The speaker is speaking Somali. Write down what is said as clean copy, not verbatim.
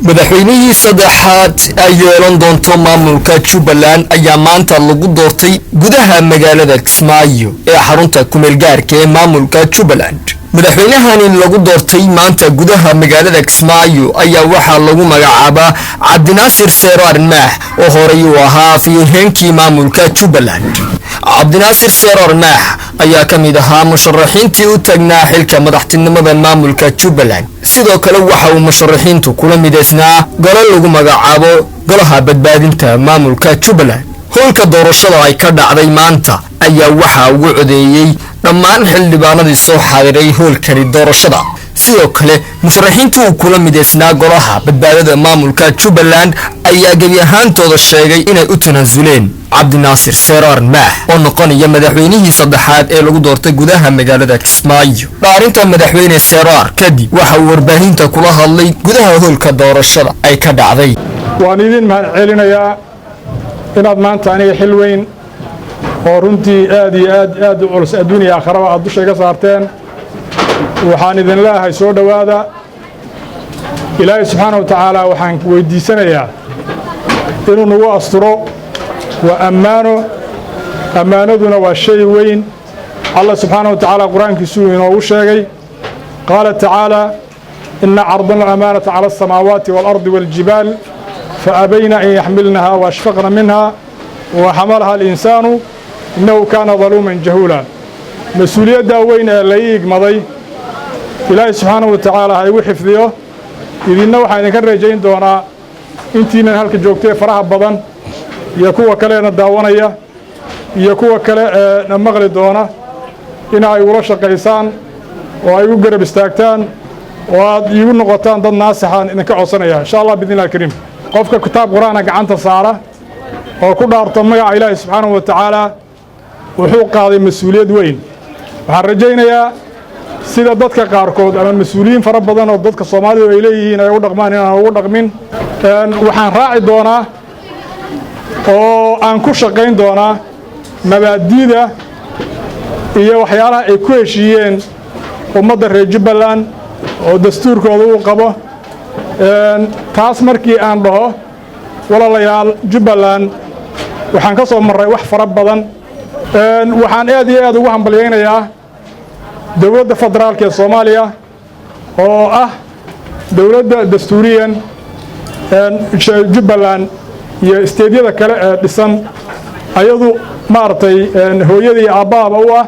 madaxweynihii saddexaad ay yeelan doonto maamulka Jubbaland ayaa maanta lagu doortay gudaha magaalada Kismaayo ee xarunta kumeelgaarka ee maamulka Jubbaland. madaxweynahani lagu doortay maanta gudaha magaalada Kismaayo ayaa waxaa lagu magacaabaa Cabdinaasir Seero Armaax oo horey u ahaa afhayeenkii maamulka Jubbaland. Cabdinaasir Seero Armaax ayaa ka mid ahaa musharaxiintii u taagnaa xilka madaxtinimada maamulka Jubbaland. sidoo kale waxa uu musharaxiintu kula mideysnaa golo lagu magacaabo golaha badbaadinta maamulka Jubbaland. howlka doorashada ay ka dhacday maanta ayaa waxa ugu codeeyay dhammaan xildhibaanadii soo xaadiray howlkani doorashada. sidoo kale musharaxiintu kula mideysnaa golaha badbaadada maamulka Jubbaland ayaa gabi ahaantooda sheegay inay u tanaasuleen Cabdinaasir Seero Armaax oo noqonaya madaxweynihii saddexaad ee lagu doortay gudaha magaalada Kismaayo. dhaarinta madaxweyne Seero kadib waxa uu warbaahinta kula hadlay gudaha howlka doorashada ay ka dhacday. waan idin mahadcelinayaa inaad maanta aniga xil weyn oo runtii aad iyo aad u culus adduunka aakhirada aad dusha iga saarteen. waxaan idin leeyahay soo dhawaada. ilaahay subxaanahu wa tacaala waxaan weydiisanayaa inuu nagu asturo wa ammaanaduna waa shay weyn. allah subxaanahu wa tacaala qur-aankiisu inoogu sheegay qaala tacaala inna cardana amaanata cala asamaawaati waalardi waaljibaal فأبين أن يحملنها وأشفقن منها وحملها الإنسان إنه كان ظلوما جهولا. مسؤولية داوين الليق مضي إلهي سبحانه وتعالى هاي وحفظيه إذن نوحا إذن كان رجين دونا إنتينا هالك جوكتي فرح بضن يكوى كلينا الداوانية يكوى كلينا مغري دونا إنا يورش قيسان ويقول قرب استاكتان ويقول نغطان ضد ناسحان إنك عصنية إن شاء الله بإذن الله الكريم. qofka kitaab quraana gacanta saara oo ku dhaarto magaca Ilaahay subhanahu wa ta'ala wuxuu qaaday mas'uuliyad weyn. waxaan rajaynayaa sida dadka qaarkood ama mas'uuliyiin fara badan oo dadka Soomaaliyeed ay leeyihiin ay u dhaqmaan inaan ugu dhaqmin. waxaan raaci doonaa oo aan ku shaqayn doonaa mabaadiida iyo waxyaalaha ay ku heshiiyeen ummadda reer Jubbaland oo dastuurkooda uu qabo. taas markii aan dhaho walaalayaal Jubbaland waxaan ka soo maray wax fara badan. waxaan aad iyo aad ugu hambalyeeynayaa dawladda federaalka ee Soomaaliya oo ah dawladda dastuuriyan Jubbaland iyo isteedyada kale ee dhisan ayadu maartay hooyadii aabbaaba u ah